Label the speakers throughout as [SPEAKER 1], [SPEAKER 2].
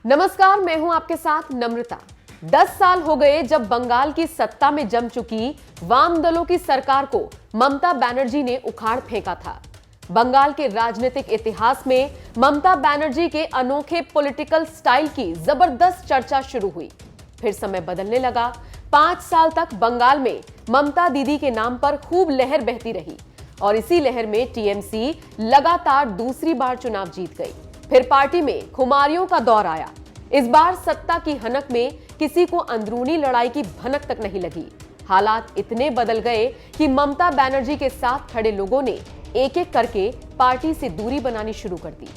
[SPEAKER 1] नमस्कार, मैं हूं आपके साथ नम्रता। 10 साल हो गए जब बंगाल की सत्ता में जम चुकी वाम दलों की सरकार को ममता बनर्जी ने उखाड़ फेंका था। बंगाल के राजनीतिक इतिहास में ममता बनर्जी के अनोखे पॉलिटिकल स्टाइल की जबरदस्त चर्चा शुरू हुई। फिर समय बदलने लगा। 5 साल तक बंगाल में ममता दीदी के नाम पर खूब लहर बहती रही और इसी लहर में टीएमसी लगातार दूसरी बार चुनाव जीत गई। फिर पार्टी में खुमारियों का दौर आया। इस बार सत्ता की हनक में किसी को अंदरूनी लड़ाई की भनक तक नहीं लगी। हालात इतने बदल गए कि ममता बनर्जी के साथ खड़े लोगों ने एक एक करके पार्टी से दूरी बनानी शुरू कर दी।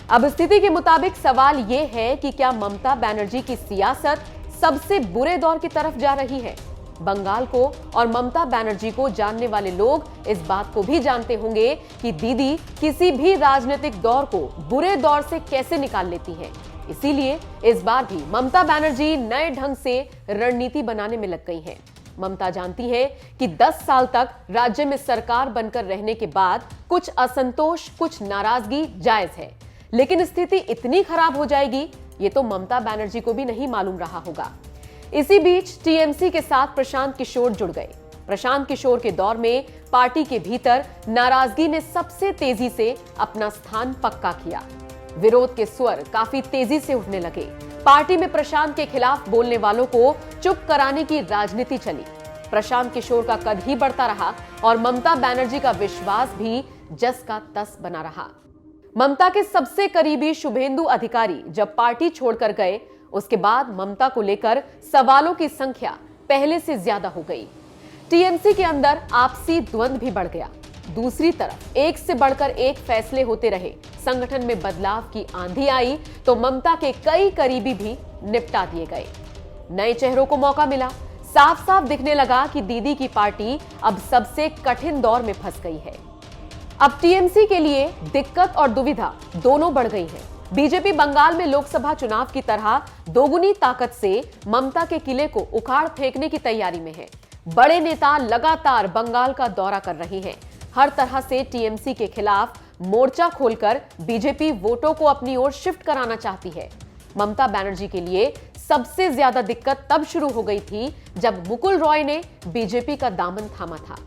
[SPEAKER 1] अब स्थिति के मुताबिक सवाल यह है कि क्या ममता बनर्जी की सियासत सबसे बुरे दौर की तरफ जा रही है? बंगाल को और ममता बनर्जी को जानने वाले लोग इस बात को भी जानते होंगे कि दीदी किसी भी राजनीतिक दौर को बुरे दौर से कैसे निकाल लेती हैं। इसीलिए इस बार भी ममता बनर्जी नए ढंग से रणनीति बनाने में लग गई हैं। ममता जानती है कि 10 साल तक राज्य में सरकार बनकर रहने के बाद कुछ असंतोष, कुछ नाराजगी जायज है, लेकिन स्थिति इतनी खराब हो जाएगी ये तो ममता बनर्जी को भी नहीं मालूम रहा होगा। इसी बीच टीएमसी के साथ प्रशांत किशोर जुड़ गए। प्रशांत किशोर के दौर में पार्टी के भीतर नाराजगी ने सबसे तेजी से अपना स्थान पक्का किया। विरोध के स्वर काफी तेजी से उठने लगे। पार्टी में प्रशांत के खिलाफ बोलने वालों को चुप कराने की राजनीति चली। प्रशांत किशोर का कद ही बढ़ता रहा और ममता बनर्जी का विश्वास भी जस का तस बना रहा। ममता के सबसे करीबी शुभेंदु अधिकारी जब पार्टी छोड़कर गए, उसके बाद ममता को लेकर सवालों की संख्या पहले से ज्यादा हो गई। टीएमसी के अंदर आपसी द्वंद्व भी बढ़ गया। दूसरी तरफ एक से बढ़कर एक फैसले होते रहे। संगठन में बदलाव की आंधी आई तो ममता के कई करीबी भी निपटा दिए गए। नए चेहरों को मौका मिला। साफ साफ दिखने लगा कि दीदी की पार्टी अब सबसे कठिन दौर में फंस गई है। अब टीएमसी के लिए दिक्कत और दुविधा दोनों बढ़ गई है। बीजेपी बंगाल में लोकसभा चुनाव की तरह दोगुनी ताकत से ममता के किले को उखाड़ फेंकने की तैयारी में है। बड़े नेता लगातार बंगाल का दौरा कर रहे हैं। हर तरह से टीएमसी के खिलाफ मोर्चा खोलकर बीजेपी वोटों को अपनी ओर शिफ्ट कराना चाहती है। ममता बनर्जी के लिए सबसे ज्यादा दिक्कत तब शुरू हो गई थी जब मुकुल रॉय ने बीजेपी का दामन थामा था।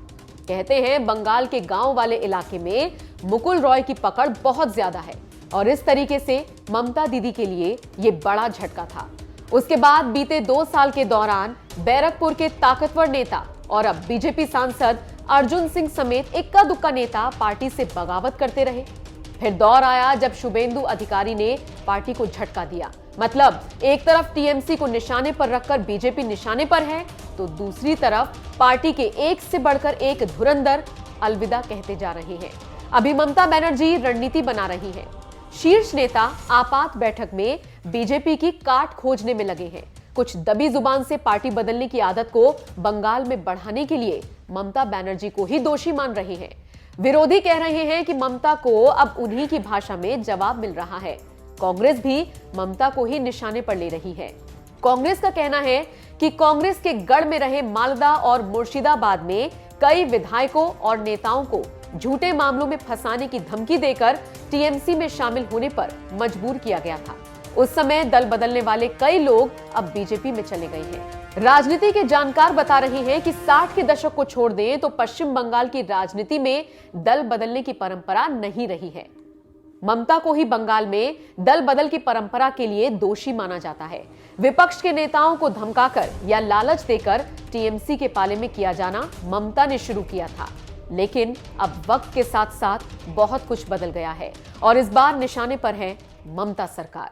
[SPEAKER 1] कहते हैं बंगाल के गांव वाले इलाके में मुकुल रॉय की पकड़ बहुत ज्यादा है और इस तरीके से ममता दीदी के लिए यह बड़ा झटका था। उसके बाद बीते 2 साल के दौरान बैरकपुर के ताकतवर नेता और अब बीजेपी सांसद अर्जुन सिंह समेत इक्का दुक्का नेता पार्टी से बगावत करते रहे। फिर दौर आया जब शुभेंदु अधिकारी ने पार्टी को झटका दिया। मतलब एक तरफ टीएमसी को निशाने पर रखकर बीजेपी निशाने पर है तो दूसरी तरफ पार्टी के एक से बढ़कर एक धुरंधर अलविदा कहते जा रहे हैं। अभी ममता बनर्जी रणनीति बना रही है। शीर्ष नेता आपात बैठक में बीजेपी की काट खोजने में लगे हैं। कुछ दबी जुबान से पार्टी बदलने की आदत को बंगाल में बढ़ाने के लिए ममता बनर्जी को ही दोषी मान रहे हैं। विरोधी कह रहे हैं कि ममता को अब उन्हीं की भाषा में जवाब मिल रहा है। कांग्रेस भी ममता को ही निशाने पर ले रही है। कांग्रेस का कहना है कि कांग्रेस के गढ़ में रहे मालदा और मुर्शिदाबाद में कई विधायकों और नेताओं को झूठे मामलों में फंसाने की धमकी देकर टीएमसी में शामिल होने पर मजबूर किया गया था। उस समय दल बदलने वाले कई लोग अब बीजेपी में चले गए हैं। राजनीति के जानकार बता रहे हैं कि 60 के दशक को छोड़ दें तो पश्चिम बंगाल की राजनीति में दल बदलने की परंपरा नहीं रही है। ममता को ही बंगाल में दल बदल की परंपरा के लिए दोषी माना जाता है। विपक्ष के नेताओं को धमकाकर या लालच देकर टीएमसी के पाले में किया जाना ममता ने शुरू किया था, लेकिन अब वक्त के साथ साथ बहुत कुछ बदल गया है और इस बार निशाने पर है ममता सरकार।